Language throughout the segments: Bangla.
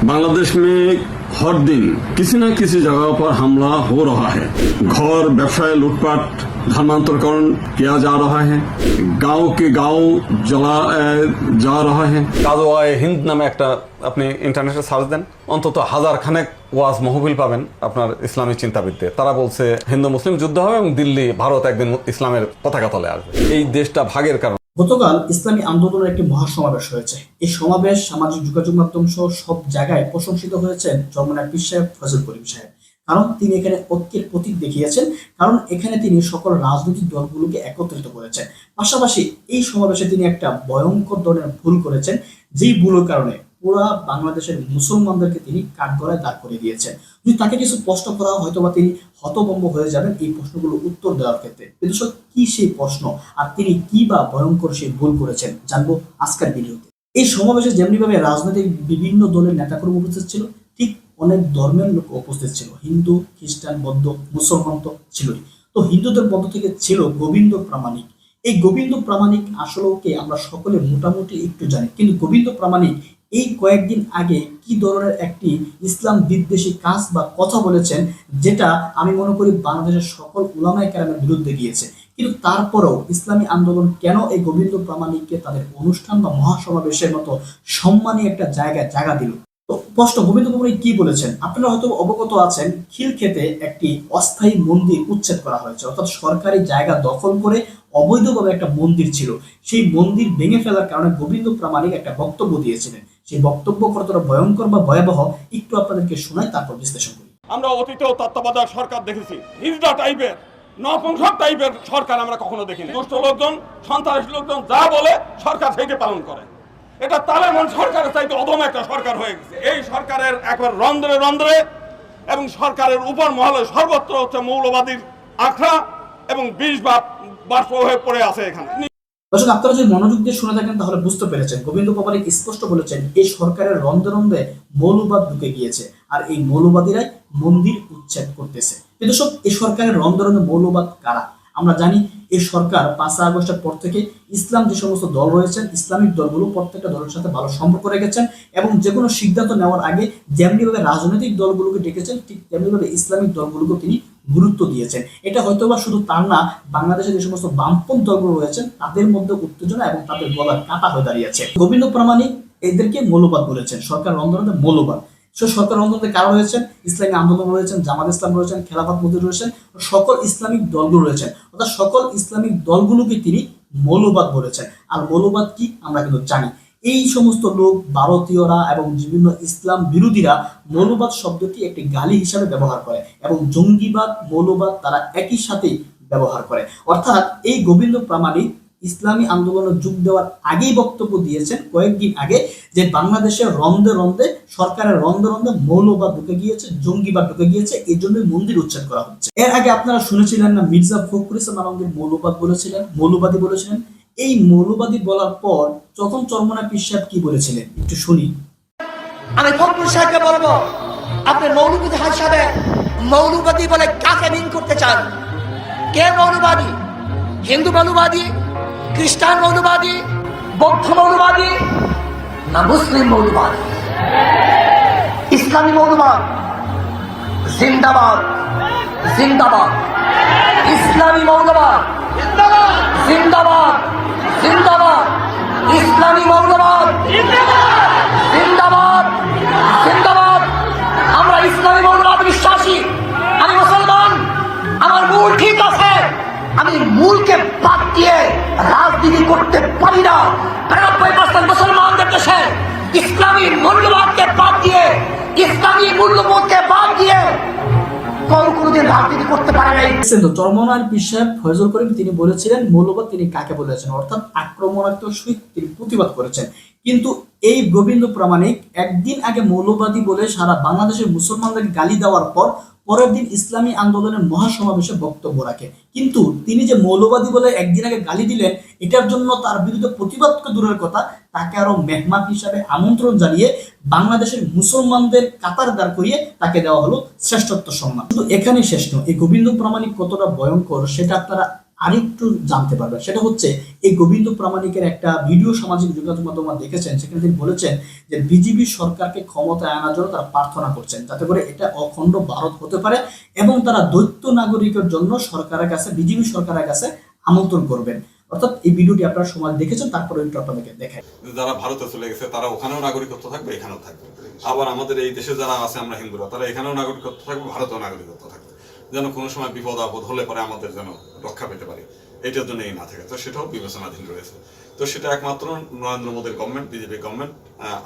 बांग्लादेश में हर दिन किसी न किसी जगह पर हमला हो रहा है। घर व्यवसाय लूटपाट धर्मांतरकरण किया जा रहा है। गांव के गांव जलाया जा रहा है। গাজওয়ায়ে হিন্দ নামে একটা আপনি ইন্টারনেটে সার্চ দেন, অন্তত হাজার খানেক ওয়াজ মাহফিল পাবেন আপনার ইসলামী চিন্তাবিদদের। তারা বলছে হিন্দু মুসলিম যুদ্ধ হবে এবং দিল্লি ভারত একদিন ইসলামের পতাকা তলে আসবে। এই দেশটা ভাগের কারণ। গতকাল ইসলামী আন্দোলনের একটি মহাসমাবেশ হয়েছে। এই সমাবেশ সামাজিক যোগাযোগ মাধ্যম সহ সব জায়গায় প্রশংসিত হয়েছেন চরমনায় পীর সাহেব ফজল করিম সাহেব। কারণ তিনি এখানে ঐক্যের প্রতীক দেখিয়েছেন, কারণ এখানে তিনি সকল রাজনৈতিক দলগুলোকে একত্রিত করেছেন। পাশাপাশি এই সমাবেশে তিনি একটা ভয়ঙ্কর ধরনের ভুল করেছেন, যেই ভুলের কারণে পুরা বাংলাদেশের মুসলমানদেরকে তিনি কাঠগড়ায় দাঁড় করিয়ে দিয়েছেন। যদি তাকে কিছু প্রশ্ন করা হয়তো বা তিনি হতভম্ব হয়ে যাবেন এই প্রশ্নগুলো উত্তর দেওয়ার ক্ষেত্রে। কিন্তু কি সেই প্রশ্ন আর তিনি কি বা ভয়ঙ্কর সেই ভুল করেছেন জানবো আজকের ভিডিওতে। এই সমাবেশে যেমনিভাবে রাজনৈতিক বিভিন্ন দলের নেতাকর্মী উপস্থিত ছিল, ঠিক অনেক ধর্মের লোক উপস্থিত ছিল। হিন্দু, খ্রিস্টান, বৌদ্ধ, মুসলমান তো ছিলই। তো হিন্দুদের মধ্য থেকে ছিল গোবিন্দ প্রামাণিক। এই গোবিন্দ প্রামাণিক আসলে ওকে আমরা সকলে মোটামুটি একটু জানি, কিন্তু গোবিন্দ প্রামাণিক এই কয়েকদিন আগে কি ধরনের একটি ইসলাম বিদ্বেষী কাজ বা কথা বলেছেন, যেটা আমি মনে করি বাংলাদেশের সকল উলামায়ে কেরামের বিরুদ্ধে গিয়েছে। কিন্তু তারপরেও ইসলামী আন্দোলন কেন এই গোবিন্দ প্রামাণিককে তাদের অনুষ্ঠান বা মহাসমাবেশের মতো সম্মানী একটা জায়গা দিল? তো প্রশ্ন, গোবিন্দ প্রামাণিক কি বলেছেন? আপনারা হয়তো অবগত আছেন, খিলক্ষেতে একটি অস্থায়ী মন্দির উচ্ছেদ করা হয়েছে, অর্থাৎ সরকারি জায়গা দখল করে অবৈধভাবে একটা মন্দির ছিল। সেই মন্দির ভেঙে ফেলার কারণে গোবিন্দ প্রামাণিক একটা বক্তব্য দিয়েছিলেন। সেই বক্তব্য কতটা ভয়ঙ্কর বা ভয়াবহ একটু আপনাদেরকে শোনাই, তারপর বিশ্লেষণ করি। আমরা অতীতেও তত্ত্বাবধায়ক সরকার দেখেছি, হিজড়া টাইপের, নপুংসক টাইপের সরকার আমরা কখনো দেখিনি। দুষ্ট লোকজন, সন্ত্রাসী লোকজন যা বলে সরকার সেইটা পালন করে। এটা তালেবান সরকারের চাইতে অদম একটা সরকার হয়ে গেছে। এই সরকারের একবার রন্ধ্রে রন্ধ্রে এবং সরকারের উপর মহলে সর্বত্র হচ্ছে মৌলবাদীর আখড়া এবং বিষ বাষ্প হয়ে পড়ে আছে এখানে। দর্শক, আপনারা যদি মনোযোগ দিয়ে শুনে থাকেন তাহলে বুঝতে পেরেছেন, গোবিন্দ প্রামাণিক স্পষ্ট বলেছেন এই সরকারের রন্ধে রন্ধে মৌলবাদ ঢুকে গিয়েছে আর এই মৌলবাদীরাই মন্দির উচ্ছেদ করতেছে। কিন্তু সব এই সরকারের রন্ধে রন্ধে মৌলবাদ কারা? আমরা জানি এই সরকার 5 আগস্টের পর থেকে ইসলাম যে সমস্ত দল রয়েছেন, ইসলামিক দলগুলো প্রত্যেকটা দলের সাথে ভালো সম্পর্ক রেখেছেন এবং যে কোনো সিদ্ধান্ত নেওয়ার আগে যেমনিভাবে রাজনৈতিক দলগুলোকে ডেকেছেন, ঠিক তেমনিভাবে ইসলামিক দলগুলোকে তিনি গুরুত্ব দিয়েছেন। এটা হয়তোবা শুধু তার না, বাংলাদেশে যে সমস্ত বামপন্থী দলগুলো রয়েছেন তাদের মধ্যে উত্তেজনা এবং তাদের গলার কাঁটা হয়ে দাঁড়িয়েছে। গোবিন্দ প্রামাণিক এদেরকে মৌলবাদ বলেছেন, সরকার রন্ধে মৌলবাদ। সরকার রন্ধে কারা রয়েছেন? ইসলামী আন্দোলন রয়েছেন, জামাত ইসলাম রয়েছেন, খেলাফত মজলিস রয়েছেন, সকল ইসলামিক দলগুলো রয়েছেন। অর্থাৎ সকল ইসলামিক দলগুলোকে তিনি মৌলবাদ বলেছেন। আর মৌলবাদ কি আমরা কিন্তু জানি। এই সমস্ত লোক, ভারতীয়রা এবং বিভিন্ন ইসলাম বিরোধীরা মৌলবাদ শব্দটি একটি গালি হিসাবে ব্যবহার করে এবং জঙ্গিবাদ, মৌলবাদ তারা একই সাথেই ব্যবহার করে। অর্থাৎ এই গোবিন্দ প্রামাণিক ইসলামী আন্দোলনে যোগ দেওয়ার আগেই বক্তব্য দিয়েছেন কয়েকদিন আগে, যে বাংলাদেশের রন্ধে রন্ধে, সরকারের রন্ধে রন্ধে মৌলবাদ ঢুকে গিয়েছে, জঙ্গিবাদ ঢুকে গিয়েছে, এই জন্যই মন্দির উচ্ছেদ করা হচ্ছে। এর আগে আপনারা শুনেছিলেন না, মির্জা ফখরুল ইসলাম আলমগীর মৌলবাদ বলেছিলেন, মৌলবাদী বলেছিলেন। এই মৌলবাদী বলার পর তখন চরমনায় পীর সাহেব কি বলেছিলেন একটু শুনি। আমি ফখরুল সাহেবকে বলবো, আপনি মৌলবাদী হিসাবে মৌলবাদী বলে কাকে মিন করতে চান? কে মৌলবাদী? হিন্দু মৌলবাদী, খ্রিস্টান মৌলবাদী, বৌদ্ধ মৌলবাদী, না মুসলিম মৌলবাদী? ইসলামী মৌলবাদ জিন্দাবাদ, জিন্দাবাদ। ইসলামী মৌলবাদ জিন্দাবাদ, জিন্দাবাদ। ইসলামী মৌলবাদ জিন্দাবাদ, জিন্দাবাদ। আমরা ইসলামী মৌলবাদ বিশ্বাসী। আমি মুসলমান, আমার মূল ঠিক আছে। আমি মূলকে বাদ দিয়ে রাজনীতি করতে পারি না। 93% মুসলমানদের দেশে ইসলামী মূল্যবোধকে বাদ দিয়ে, ইসলামী মূল্যবোধকে বাদ দিয়ে কোনদিন রাজনীতি করতে পারে নাই। চরমনায় পীর সাহেব ফয়জুল করিম তিনি বলেছিলেন মৌলবাদ তিনি কাকে বলেছেন, অর্থাৎ আক্রমণাত্মক সহিত তিনি প্রতিবাদ করেছেন। কিন্তু এই গোবিন্দ প্রামাণিক একদিন আগে মৌলবাদী বলে সারা বাংলাদেশের মুসলমানদের গালি দেওয়ার পর পরের দিন ইসলামী আন্দোলনের মহাসমাবেশে বক্তব্য রাখে। কিন্তু তিনি যে মৌলবাদী বলে একদিন আগে গালি দিলেন, এটার জন্য তার বিরুদ্ধে প্রতিবাদ দূরের কথা, তাকে আরো মেহমান হিসাবে আমন্ত্রণ জানিয়ে বাংলাদেশের মুসলমানদের কাতার দাঁড় করিয়ে তাকে দেওয়া হলো শ্রেষ্ঠত্ব সম্মান। শুধু এখানে শেষ নয়, এই গোবিন্দ প্রামাণিক কতটা ভয়ঙ্কর সেটা আপনারা আরেকটু জানতে পারবেন। সেটা হচ্ছে এই গোবিন্দ প্রামাণিকের একটা ভিডিও সামাজিক যোগাযোগ মাধ্যমে দেখেছেন, সেখানে তিনি বলেছেন যে বিজেপি সরকারকে ক্ষমতায় আনার জন্য তারা প্রার্থনা করছেন যাতে করে এটা অখণ্ড ভারত হতে পারে, এবং তারা দ্বৈত নাগরিকের জন্য সরকারের কাছে, বিজেপি সরকারের কাছে আমন্ত্রণ করবেন। অর্থাৎ এই ভিডিওটি আপনারা সমাজ দেখেছেন, তারপরে একটু আপনাদেরকে দেখাই। যারা ভারতে চলে গেছে তারা ওখানেও নাগরিকত্ব থাকবে, এখানেও থাকবে। আবার আমাদের এই দেশে যারা আছে আমরা হিন্দুরা, তারা এখানেও নাগরিকত্ব থাকবে, ভারতেও নাগরিকত্ব থাকবে, যেন কোনো সময় বিপদ আপদ হলে পরে আমাদের যেন রক্ষা পেতে পারি, এটার জন্য এই না থাকে। তো সেটাও বিবেচনাধীন রয়েছে। তো সেটা একমাত্র নরেন্দ্র মোদীর গভর্নমেন্ট, বিজেপি গভর্নমেন্ট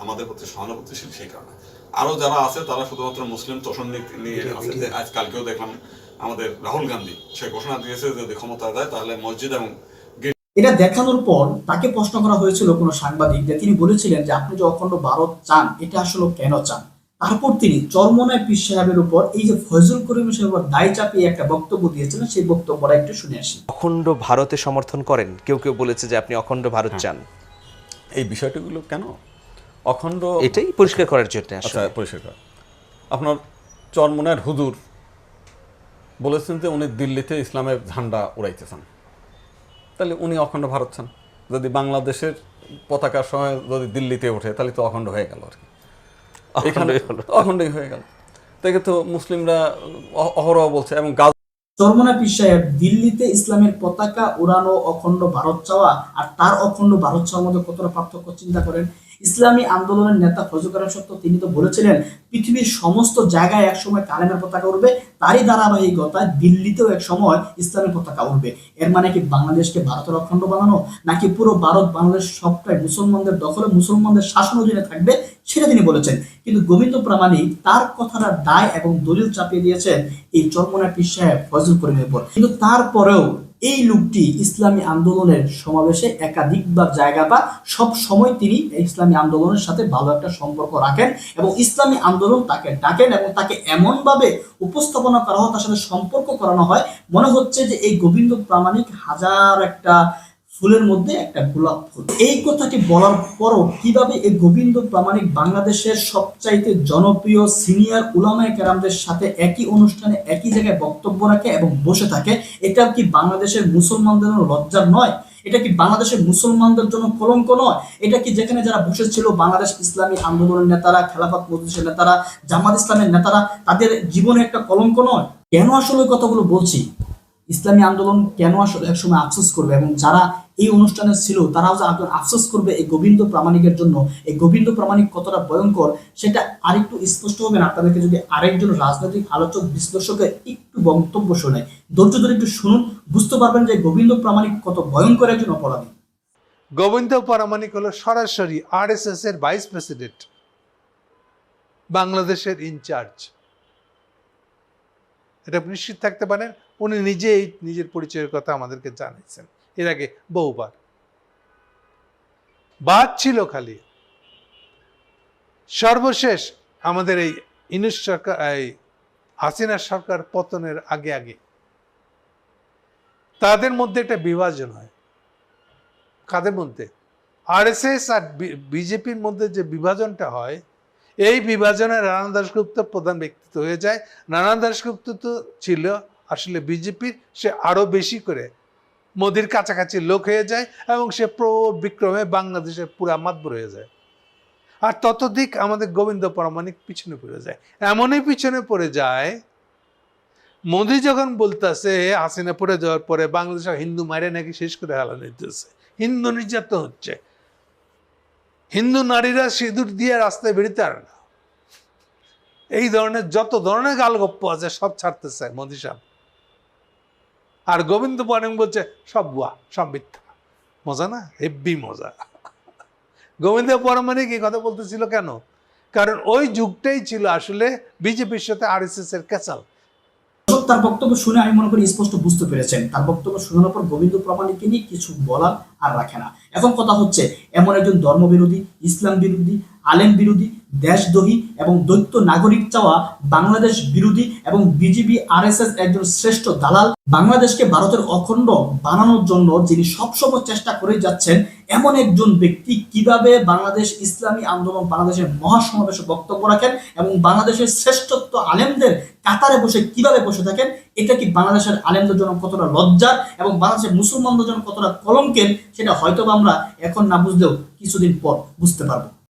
আমাদের প্রতি সহানুভূতিশীল, সেই কারণে। আরো যারা আছে তারা শুধুমাত্র মুসলিম তোষণ নিয়ে আছে। যে আজ কালকেও দেখলাম আমাদের রাহুল গান্ধী সে ঘোষণা দিয়েছে যদি ক্ষমতা দেয় তাহলে মসজিদ এবং এটা দেখানোর পর তাকে প্রশ্ন করা হয়েছিল কোনো সাংবাদিক, যে তিনি বলেছিলেন যে আপনি যে অখণ্ড ভারত চান এটা আসলে কেন চান। তারপর তিনি চরমনায় পীর সাহেবের উপর এই যে ফয়জুল করিম সাহেবের উপর দায় চাপিয়ে একটা বক্তব্য দিয়েছিলেন, সেই বক্তব্যটা একটু শুনে আসি। অখণ্ড ভারতে সমর্থন করেন, কেউ কেউ বলেছে যে আপনি অখণ্ড ভারত চান। এই বিষয়টিগুলো কেন অখণ্ড, এটাই পরিষ্কার করার জন্য। আচ্ছা, পরিষ্কার করা। আপনার চরমনায়ের হুজুর বলেছেন যে উনি দিল্লিতে ইসলামের ঝান্ডা উড়াইতে চান, তাহলে উনি অখণ্ড ভারত চান। যদি বাংলাদেশের পতাকার সময় যদি দিল্লিতে ওঠে তাহলে তো অখণ্ড হয়ে গেল আর কি, এখানে অখণ্ডই হয়ে গেল। তাকে তো মুসলিমরা অহরহ বলছে। এবং চরমনায় পীর সাহেব দিল্লিতে ইসলামের পতাকা উড়ানো অখণ্ড ভারত চাওয়া আর তার অখণ্ড ভারত চাওয়ার মধ্যে কতটা পার্থক্য চিন্তা করেন। ইসলামী আন্দোলনের নেতা ফয়জুল করিম সত্ত্ব তিনি তো বলেছিলেন পৃথিবীর সমস্ত জায়গায় একসময় কালেমের পতাকা উঠবে, তারই ধারাবাহিকতায় দিল্লিতেও এক সময় ইসলামের পতাকা উঠবে। এর মানে কি বাংলাদেশকে ভারতের অখণ্ড বানানো, নাকি পুরো ভারত বাংলাদেশ সবটাই মুসলমানদের দখলে, মুসলমানদের শাসন অধীনে থাকবে, সেটা তিনি বলেছেন। কিন্তু গোবিন্দ প্রামাণিক তার কথাটা দায় এবং দলিল চাপিয়ে দিয়েছেন এই চরমনায় পীর সাহেব ফয়জুল করিমের উপর। কিন্তু তারপরেও এই লোকটি ইসলামী আন্দোলনের সমাবেশে একাধিকবার জায়গা বা সব সময় তিনি ইসলামী আন্দোলনের সাথে ভালো একটা সম্পর্ক রাখেন, এবং ইসলামী আন্দোলন তাকে ডাকেন এবং তাকে এমন ভাবে উপস্থাপনা করা হয়, তার সাথে সম্পর্ক করানো হয়, মনে হচ্ছে যে এই গোবিন্দ প্রামাণিক হাজার একটা ফুলের মধ্যে একটা গোলাপ ফুল। এই কথাটি বলার পরও কিভাবে এই গোবিন্দ প্রামাণিক বাংলাদেশের সবচাইতে জনপ্রিয় সিনিয়র উলামায়ে কেরামদের সাথে একই অনুষ্ঠানে একই জায়গায় বক্তব্য রাখে এবং বসে থাকে, এটা কি বাংলাদেশের মুসলমানদের জন্য লজ্জার নয়? এটা কি বাংলাদেশের মুসলমানদের জন্য কলঙ্ক নয়? এটা কি যেখানে যারা বসেছিল বাংলাদেশ ইসলামী আন্দোলনের নেতারা, খেলাফত মজলিসের নেতারা, জামাত ইসলামের নেতারা, তাদের জীবনে একটা কলঙ্ক নয়? কেন আসলে কথাগুলো বলছি? ইসলামী আন্দোলন কেন আসলে একসময় আফসোস করবে, এবং যারা এই অনুষ্ঠানে ছিল তারাও যে আফসোস করবে এই গোবিন্দ প্রামাণিকের জন্য। এই গোবিন্দ প্রামাণিক কতটা ভয়ঙ্কর সেটা আরেকটু স্পষ্ট হবে না আপনাদেরকে যদি আরেকজন রাজনৈতিক আলোচক বিশ্লেষকের একটু বক্তব্য শোনে। ধৈর্য ধরে একটু শুনুন, বুঝতে পারবেন যে গোবিন্দ প্রামাণিক কত ভয়ঙ্কর একজন অপরাধী। গোবিন্দ প্রামাণিক হলো সরাসরি আরএসএস এর ভাইস প্রেসিডেন্ট, বাংলাদেশের ইনচার্জ। এটা নিশ্চিত থাকতে পারেন, উনি নিজেই নিজের পরিচয়ের কথা আমাদেরকে জানিয়েছেন এর আগে বহুবার। বাদ ছিল খালি সর্বশেষ আমাদের এই ইউনূস সরকার, এই হাসিনা সরকার পতনের আগে আগে তাদের মধ্যে একটা বিভাজন হয়। কাদের মধ্যে? আরএসএস আর বিজেপির মধ্যে যে বিভাজনটা হয়, এই বিভাজনে নারায়ণ দাশগুপ্ত প্রধান ব্যক্তিত্ব হয়ে যায়। নারায়ণ দাশগুপ্ত তো ছিল আসলে বিজেপির, সে আরো বেশি করে মোদির কাছাকাছি লোক হয়ে যায় এবং সে বিক্রমে বাংলাদেশের পুরা মাতবর হয়ে যায়। আর ততোধিক আমাদের গোবিন্দ প্রামাণিক পিছনে পড়ে যায়। এমনই পিছনে পড়ে যায়, মোদি যখন বলতেছে হাসিনা পড়ে যাওয়ার পরে বাংলাদেশে হিন্দু মারে নাকি শেষ করে হেলানো হইতেছে, হিন্দু নির্যাতন হচ্ছে, হিন্দু নারীরা সিঁদুর দিয়ে রাস্তায় বেরোতে পারে না, এই ধরনের যত ধরনের গালগপ্প আছে সব ছাড়তেছে মোদি সাহেব। আর গোবিন্দ প্রামাণিক বলছে সব ভুয়া, সব মিথ্যা। মজা না? হেব্বি মজা। গোবিন্দ প্রামাণিক এই কথা বলতেছিল কেন? কারণ ওই যুগটাই ছিল আসলে বিজেপির সাথে আরএসএস এর ক্যাচাল। তার বক্তব্য শুনে আমি মনে করি স্পষ্ট বুঝতে পেরেছেন। তার বক্তব্য শোনার পর গোবিন্দ প্রামাণিককে নিয়ে কিছু বলার আর রাখে না। এখন কথা হচ্ছে, এমন একজন ধর্মবিরোধী, ইসলাম বিরোধী, আলেম বিরোধী, দেশদ্রোহী এবং দৈত্য নাগরিক চাওয়া বাংলাদেশ বিরোধী এবং বিজেপি আরএসএস একজন শ্রেষ্ঠ দালাল, বাংলাদেশকে ভারতের অখণ্ড বানানোর জন্য যিনি সবসময় চেষ্টা করে যাচ্ছেন, এমন একজন ব্যক্তি কিভাবে বাংলাদেশ ইসলামী আন্দোলন বাংলাদেশের মহাসমাবেশে বক্তব্য রাখেন এবং বাংলাদেশের শ্রেষ্ঠত্ব আলেমদের কাতারে বসে কিভাবে বসে থাকেন, এটা কি বাংলাদেশের আলেমদের জন্য কতটা লজ্জার এবং বাংলাদেশের মুসলমানদের জন্য কতটা কলঙ্কের, সেটা হয়তো আমরা এখন না বুঝলেও কিছুদিন পর বুঝতে পারবো।